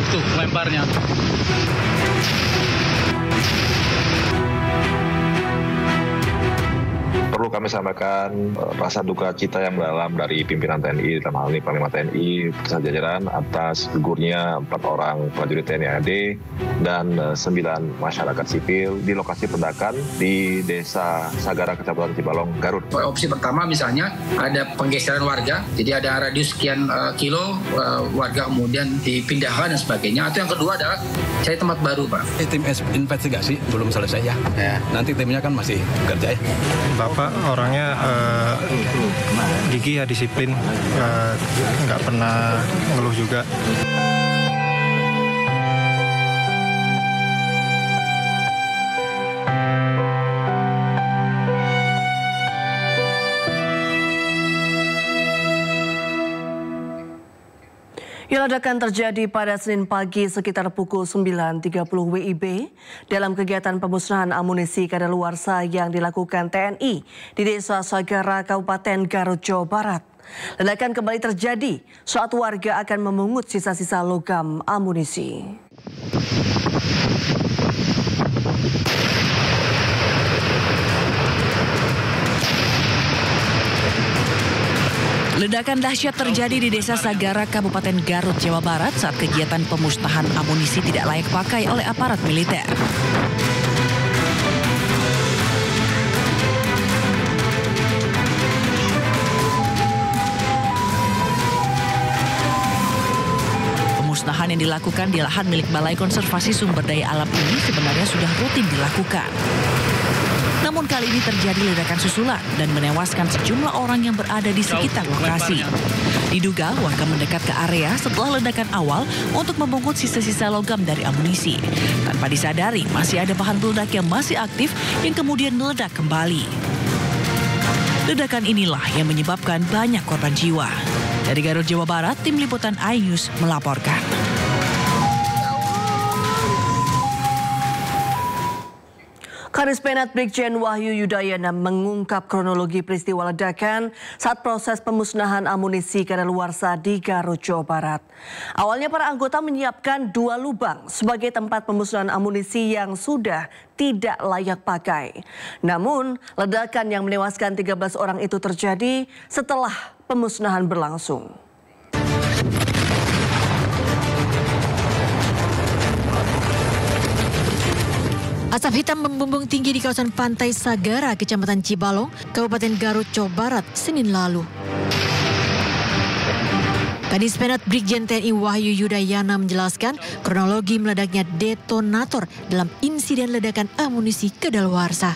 tuh lemparnya. Perlu kami sampaikan rasa duka cita yang mendalam dari pimpinan TNI, dalam hal ini Panglima TNI, beserta jajaran atas gugurnya 4 orang prajurit TNI AD dan 9 masyarakat sipil di lokasi ledakan di Desa Sagara, Kecamatan Cibalong, Garut. Opsi pertama misalnya ada penggeseran warga, jadi ada radius sekian kilo, warga kemudian dipindahkan dan sebagainya. Atau yang kedua adalah cari tempat baru, Pak. Tim investigasi belum selesai ya. Nanti timnya kan masih bekerja ya. Bapak orangnya gigih ya, disiplin, nggak pernah ngeluh juga. Ledakan terjadi pada Senin pagi sekitar pukul 9.30 WIB dalam kegiatan pemusnahan amunisi kadaluarsa yang dilakukan TNI di Desa Sagara, Kabupaten Garut, Jawa Barat. Ledakan kembali terjadi saat warga akan memungut sisa-sisa logam amunisi. Ledakan dahsyat terjadi di Desa Sagara, Kabupaten Garut, Jawa Barat saat kegiatan pemusnahan amunisi tidak layak pakai oleh aparat militer. Pemusnahan yang dilakukan di lahan milik Balai Konservasi Sumber Daya Alam ini sebenarnya sudah rutin dilakukan. Namun kali ini terjadi ledakan susulan dan menewaskan sejumlah orang yang berada di sekitar lokasi. Diduga warga mendekat ke area setelah ledakan awal untuk memungut sisa-sisa logam dari amunisi. Tanpa disadari masih ada bahan peledak yang masih aktif yang kemudian meledak kembali. Ledakan inilah yang menyebabkan banyak korban jiwa. Dari Garut, Jawa Barat, Tim Liputan iNews melaporkan. Kadispenat Brigjen Wahyu Yudayana mengungkap kronologi peristiwa ledakan saat proses pemusnahan amunisi kadaluarsa di Garut, Jawa Barat. Awalnya para anggota menyiapkan 2 lubang sebagai tempat pemusnahan amunisi yang sudah tidak layak pakai. Namun, ledakan yang menewaskan 13 orang itu terjadi setelah pemusnahan berlangsung. Asap hitam membumbung tinggi di kawasan pantai Sagara, Kecamatan Cibalong, Kabupaten Garut, Jawa Barat, Senin lalu. Kadispenat Brigjen TNI Wahyu Yudayana menjelaskan kronologi meledaknya detonator dalam insiden ledakan amunisi kadaluarsa.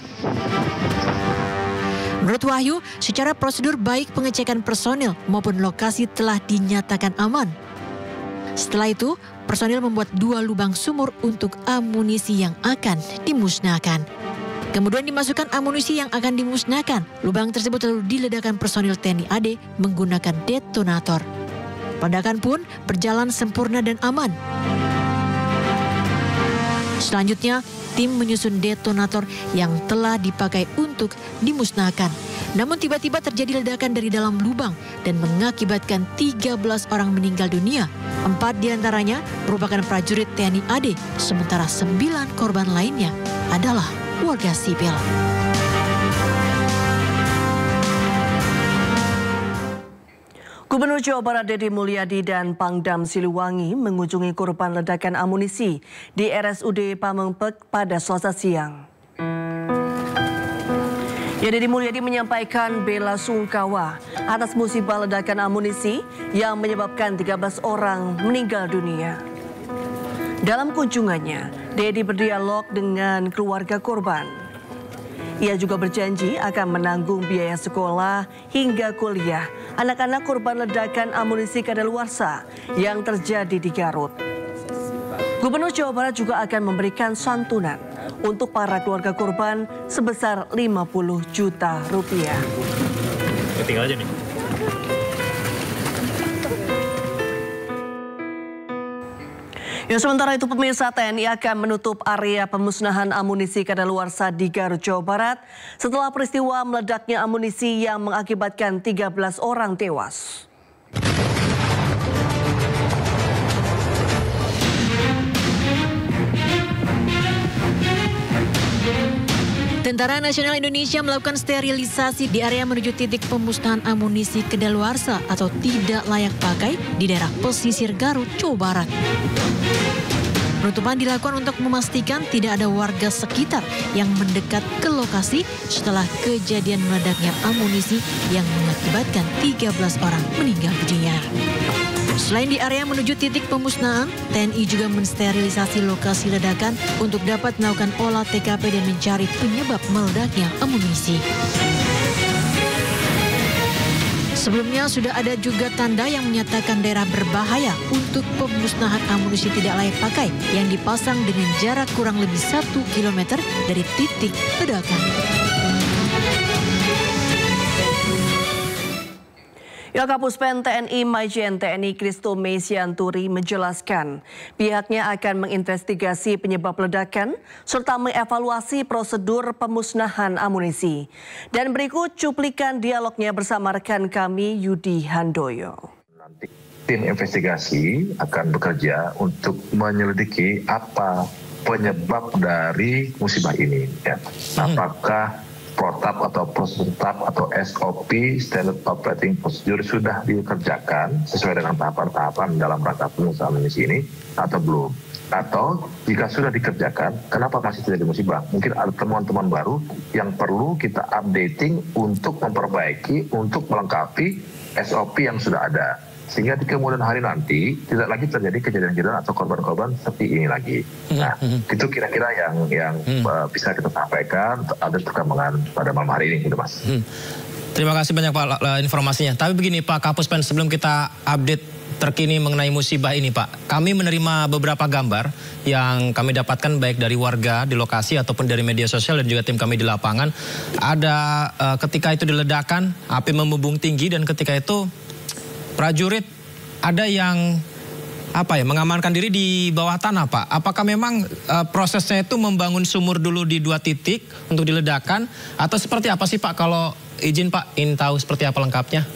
Menurut Wahyu, secara prosedur baik pengecekan personil maupun lokasi telah dinyatakan aman. Setelah itu, personil membuat 2 lubang sumur untuk amunisi yang akan dimusnahkan. Kemudian dimasukkan amunisi yang akan dimusnahkan. Lubang tersebut lalu diledakkan personil TNI AD menggunakan detonator. Ledakan pun berjalan sempurna dan aman. Selanjutnya, tim menyusun detonator yang telah dipakai untuk dimusnahkan. Namun tiba-tiba terjadi ledakan dari dalam lubang dan mengakibatkan 13 orang meninggal dunia. 4 diantaranya merupakan prajurit TNI AD, sementara 9 korban lainnya adalah warga sipil. Gubernur Jawa Barat Deddy Mulyadi dan Pangdam Siliwangi mengunjungi korban ledakan amunisi di RSUD Pamengpek pada Selasa siang. Deddy Mulyadi menyampaikan bela sungkawa atas musibah ledakan amunisi yang menyebabkan 13 orang meninggal dunia. Dalam kunjungannya, Deddy berdialog dengan keluarga korban. Ia juga berjanji akan menanggung biaya sekolah hingga kuliah anak-anak korban ledakan amunisi kadaluarsa yang terjadi di Garut. Gubernur Jawa Barat juga akan memberikan santunan untuk para keluarga korban sebesar 50 juta rupiah. Tinggal aja nih. Ya, sementara itu pemirsa, TNI akan menutup area pemusnahan amunisi kadaluarsa di Garut, Jawa Barat setelah peristiwa meledaknya amunisi yang mengakibatkan 13 orang tewas. Tentara Nasional Indonesia melakukan sterilisasi di area menuju titik pemusnahan amunisi kedaluarsa atau tidak layak pakai di daerah pesisir Garut, Jawa Barat. Penutupan dilakukan untuk memastikan tidak ada warga sekitar yang mendekat ke lokasi setelah kejadian meledaknya amunisi yang mengakibatkan 13 orang meninggal dunia. Selain di area menuju titik pemusnahan, TNI juga mensterilisasi lokasi ledakan untuk dapat melakukan olah TKP dan mencari penyebab meledaknya amunisi. Sebelumnya sudah ada juga tanda yang menyatakan daerah berbahaya untuk pemusnahan amunisi tidak layak pakai yang dipasang dengan jarak kurang lebih 1 km dari titik ledakan. Kapuspen TNI Majen TNI Christo Mesianturi menjelaskan pihaknya akan menginvestigasi penyebab ledakan serta mengevaluasi prosedur pemusnahan amunisi. Dan berikut cuplikan dialognya bersama rekan kami Yudi Handoyo. Nanti tim investigasi akan bekerja untuk menyelidiki apa penyebab dari musibah ini. Ya. Apakah protap atau prosedur atau SOP Standard Operating Procedure sudah dikerjakan sesuai dengan tahapan-tahapan dalam rangka pemusnahan amunisi ini atau belum? Atau jika sudah dikerjakan, kenapa masih terjadi musibah? Mungkin ada temuan-temuan baru yang perlu kita updating untuk memperbaiki, untuk melengkapi SOP yang sudah ada. Sehingga di kemudian hari nanti tidak lagi terjadi kejadian-kejadian atau korban-korban seperti ini lagi. Nah, itu kira-kira yang bisa kita sampaikan ada perkembangan pada malam hari ini, gitu Mas. Terima kasih banyak Pak informasinya. Tapi begini Pak Kapuspen, sebelum kita update terkini mengenai musibah ini Pak, kami menerima beberapa gambar yang kami dapatkan baik dari warga di lokasi ataupun dari media sosial dan juga tim kami di lapangan. Ada ketika itu diledakkan, api membumbung tinggi dan ketika itu prajurit ada yang mengamankan diri di bawah tanah Pak. Apakah memang prosesnya itu membangun sumur dulu di 2 titik untuk diledakkan atau seperti apa sih Pak? Kalau izin Pak, ingin tahu seperti apa lengkapnya?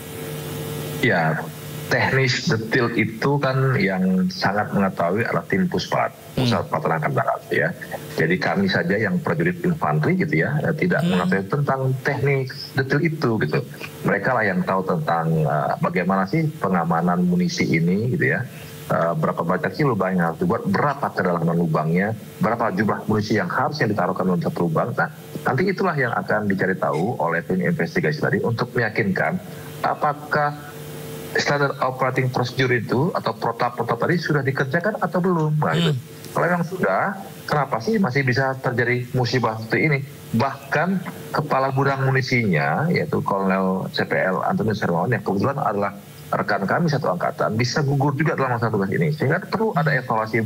Ya, teknis detail itu kan yang sangat mengetahui adalah tim Pusplat, Pusat Pelaksana Angkatan Darat ya. Jadi kami saja yang prajurit infanteri gitu ya, tidak mengetahui tentang teknik detail itu gitu. Mereka lah yang tahu tentang bagaimana sih pengamanan munisi ini gitu ya. Berapa banyak sih lubang yang harus dibuat, berapa kedalaman lubangnya, berapa jumlah munisi yang harusnya ditaruhkan dalam satu lubang. Nah, nanti itulah yang akan dicari tahu oleh tim investigasi tadi untuk meyakinkan apakah Standard Operating Procedure itu atau protap tadi sudah dikerjakan atau belum. Nah, itu. Kalau yang sudah, kenapa sih masih bisa terjadi musibah seperti ini? Bahkan kepala gudang munisinya, yaitu Kolonel CPL Antonius Hermawan yang kebetulan adalah rekan kami satu angkatan, bisa gugur juga dalam masa tugas ini. Sehingga perlu ada evaluasi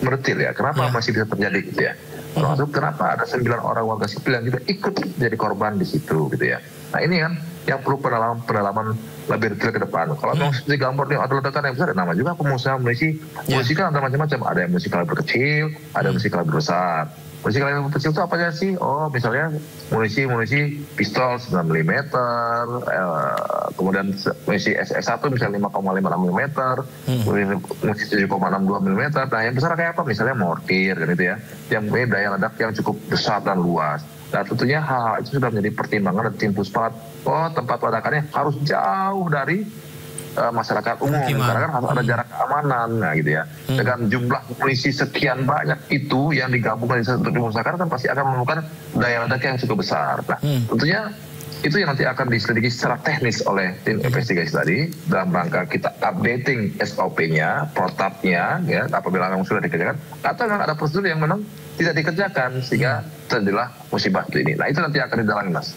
mendetil ya. Kenapa masih bisa terjadi gitu ya? Termasuk kenapa ada 9 orang warga sipil yang juga ikut jadi korban di situ gitu ya. Nah ini kan yang perlu pendalaman lebih detail ke depan. Kalau memang seperti gambar nih ada ledakan yang besar, nama juga pemusnahan amunisi. Amunisi kan ada macam-macam. Ada yang amunisi kaliber kecil, ada amunisi kaliber besar. Amunisi kaliber kecil itu apa aja sih? Oh misalnya amunisi pistol 9 mm, kemudian amunisi SS1 misalnya 5,56 mm, amunisi 7,62 mm. Nah yang besar kayak apa? Misalnya mortir kan itu ya, yang punya daya ledak yang cukup besar dan luas. Nah tentunya hal itu sudah menjadi pertimbangan dari tim Pusplat. Oh tempat ledakannya harus jauh dari masyarakat umum, karena kan harus ada jarak keamanan, nah gitu ya. Dengan jumlah polisi sekian banyak itu yang digabungkan untuk dimusnahkan kan pasti akan menemukan daya ledak yang cukup besar. Nah tentunya itu yang nanti akan diselidiki secara teknis oleh tim investigasi tadi dalam rangka kita updating SOP-nya, protapnya, ya apabila memang sudah dikerjakan atau memang ada prosedur yang memang tidak dikerjakan sehingga terjadilah musibah ini. Nah itu nanti akan didalami Mas.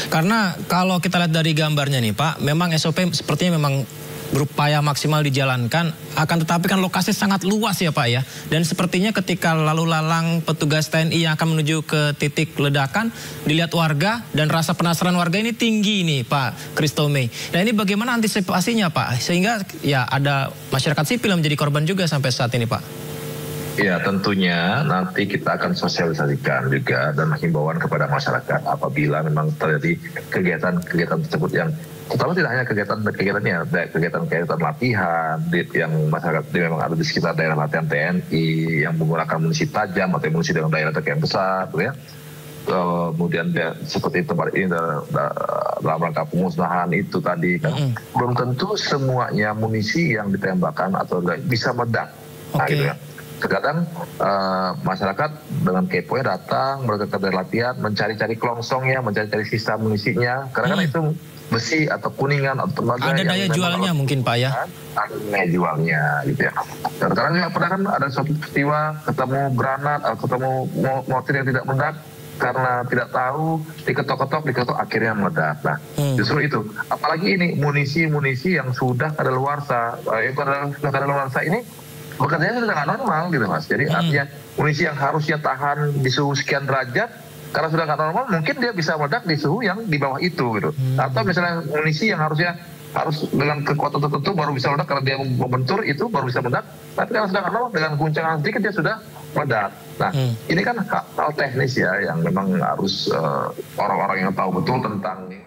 Karena kalau kita lihat dari gambarnya nih Pak, memang SOP sepertinya memang berupaya maksimal dijalankan, akan tetapi kan lokasi sangat luas ya Pak ya. Dan sepertinya ketika lalu lalang petugas TNI yang akan menuju ke titik ledakan, dilihat warga dan rasa penasaran warga ini tinggi nih Pak Christo May. Nah ini bagaimana antisipasinya Pak? Sehingga ya ada masyarakat sipil yang menjadi korban juga sampai saat ini Pak. Ya tentunya nanti kita akan sosialisasikan juga dan himbauan kepada masyarakat apabila memang terjadi kegiatan-kegiatan tersebut yang terutama tidak hanya kegiatannya, kegiatan latihan yang masyarakat memang ada di sekitar daerah latihan TNI yang menggunakan munisi tajam atau munisi dengan daya ledak yang besar, gitu ya. kemudian seperti tempat ini dalam rangka pemusnahan itu tadi kan, belum tentu semuanya amunisi yang ditembakkan atau bisa meledak. Nah, gitu ya. Terkadang masyarakat dengan kepo datang, mereka dari latihan, mencari-cari kelongsongnya, mencari-cari sisa amunisinya, karena kan itu besi atau kuningan atau tembaga. Ada daya jualnya mungkin Pak ya? Ada daya jualnya gitu ya. Dan sekarang juga pernah kan ada suatu peristiwa ketemu granat atau ketemu mortir yang tidak meledak, karena tidak tahu diketok akhirnya meledak. Nah, justru itu. Apalagi ini munisi yang sudah kadaluarsa, ini bekerjanya sudah nggak normal gitu Mas. Jadi artinya munisi yang harusnya tahan di suhu sekian derajat, karena sudah nggak normal, mungkin dia bisa meledak di suhu yang di bawah itu gitu. Atau misalnya munisi yang harus dengan kekuatan tertentu baru bisa meledak karena dia membentur, itu baru bisa meledak. Tapi kalau sudah nggak normal, dengan guncangan sedikit dia sudah meledak. Nah, ini kan hal teknis ya yang memang harus orang-orang yang tahu betul tentang ini.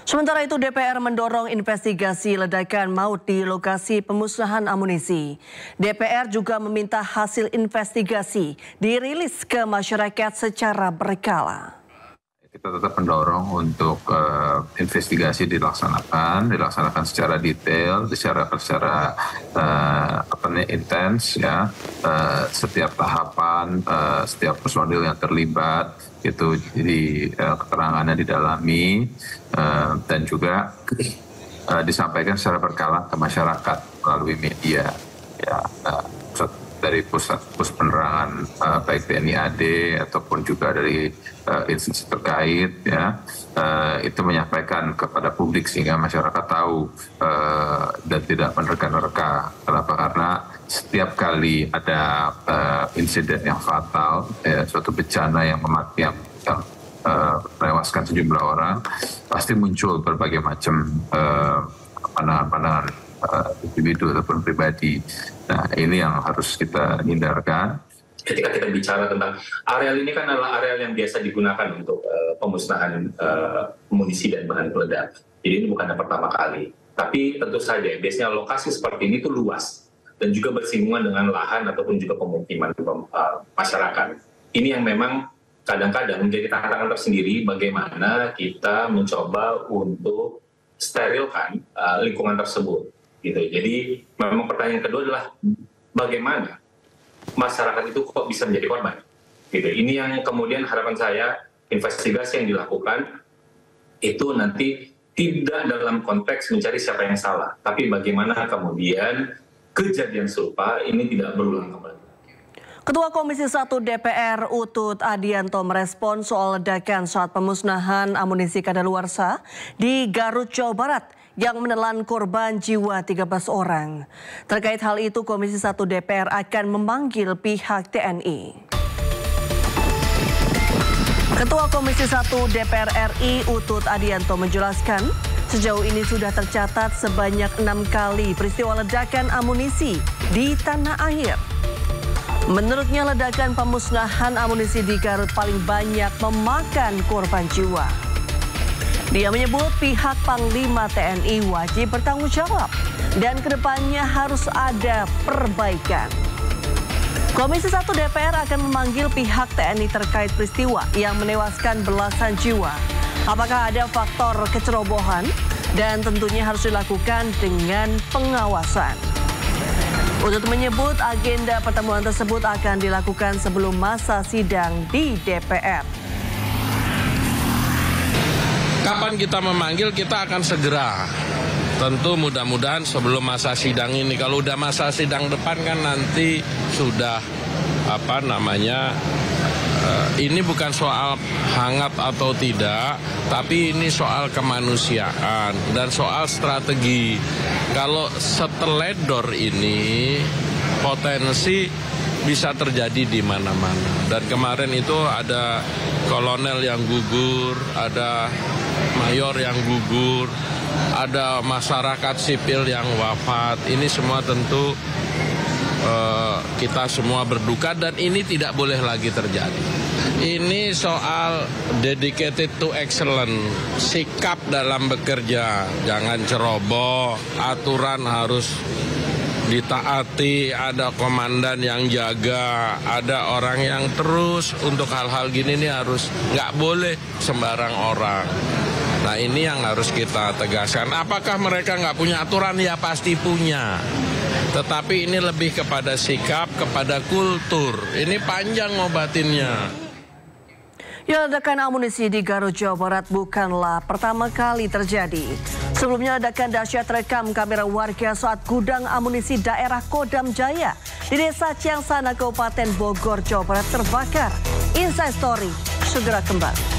Sementara itu DPR mendorong investigasi ledakan maut di lokasi pemusnahan amunisi. DPR juga meminta hasil investigasi dirilis ke masyarakat secara berkala. Kita tetap mendorong untuk investigasi dilaksanakan secara detail, secara intens ya. Setiap tahapan, setiap personil yang terlibat itu di keterangannya didalami dan juga disampaikan secara berkala ke masyarakat melalui media ya, dari pus penerangan baik TNI AD ataupun juga dari instansi terkait ya, itu menyampaikan kepada publik sehingga masyarakat tahu dan tidak menerka-nerka. Kenapa? Karena setiap kali ada insiden yang fatal, suatu bencana yang menewaskan sejumlah orang, pasti muncul berbagai macam pandangan-pandangan individu ataupun pribadi. Nah, ini yang harus kita hindarkan. Ketika kita bicara tentang areal ini kan adalah areal yang biasa digunakan untuk pemusnahan amunisi dan bahan peledak. Jadi ini bukan yang pertama kali. Tapi tentu saja biasanya lokasi seperti ini itu luas dan juga bersinggungan dengan lahan ataupun juga pemukiman masyarakat. Ini yang memang kadang-kadang menjadi tantangan tersendiri bagaimana kita mencoba untuk sterilkan lingkungan tersebut. Gitu. Jadi memang pertanyaan kedua adalah bagaimana masyarakat itu kok bisa menjadi korban. Gitu. Ini yang kemudian harapan saya investigasi yang dilakukan itu nanti tidak dalam konteks mencari siapa yang salah, tapi bagaimana kemudian kejadian serupa ini tidak berulang kembali. Ketua Komisi 1 DPR Utut Adianto merespon soal ledakan saat pemusnahan amunisi kadaluarsa di Garut, Jawa Barat yang menelan korban jiwa 13 orang. Terkait hal itu, Komisi 1 DPR akan memanggil pihak TNI. Ketua Komisi 1 DPR RI Utut Adianto menjelaskan, sejauh ini sudah tercatat sebanyak 6 kali peristiwa ledakan amunisi di tanah air. Menurutnya ledakan pemusnahan amunisi di Garut paling banyak memakan korban jiwa. Dia menyebut pihak Panglima TNI wajib bertanggung jawab dan kedepannya harus ada perbaikan. Komisi 1 DPR akan memanggil pihak TNI terkait peristiwa yang menewaskan belasan jiwa. Apakah ada faktor kecerobohan dan tentunya harus dilakukan dengan pengawasan. Utut menyebut agenda pertemuan tersebut akan dilakukan sebelum masa sidang di DPR. Kapan kita memanggil, kita akan segera. Tentu mudah-mudahan sebelum masa sidang ini. Kalau udah masa sidang depan kan nanti sudah ini bukan soal hangat atau tidak, tapi ini soal kemanusiaan dan soal strategi. Kalau seteledor ini potensi bisa terjadi di mana-mana. Dan kemarin itu ada kolonel yang gugur, ada mayor yang gugur, ada masyarakat sipil yang wafat. Ini semua tentu kita semua berduka dan ini tidak boleh lagi terjadi. Ini soal dedicated to excellence, sikap dalam bekerja, jangan ceroboh, aturan harus ditaati, ada komandan yang jaga, ada orang yang terus untuk hal-hal gini nih harus nggak boleh sembarang orang. Nah ini yang harus kita tegaskan. Apakah mereka nggak punya aturan? Ya pasti punya. Tetapi ini lebih kepada sikap, kepada kultur. Ini panjang ngobatinnya. Ya, ledakan amunisi di Garut, Jawa Barat bukanlah pertama kali terjadi. Sebelumnya ledakan dahsyat terekam kamera warga saat gudang amunisi daerah Kodam Jaya di Desa Ciangsana, Kabupaten Bogor, Jawa Barat terbakar. Inside Story segera kembali.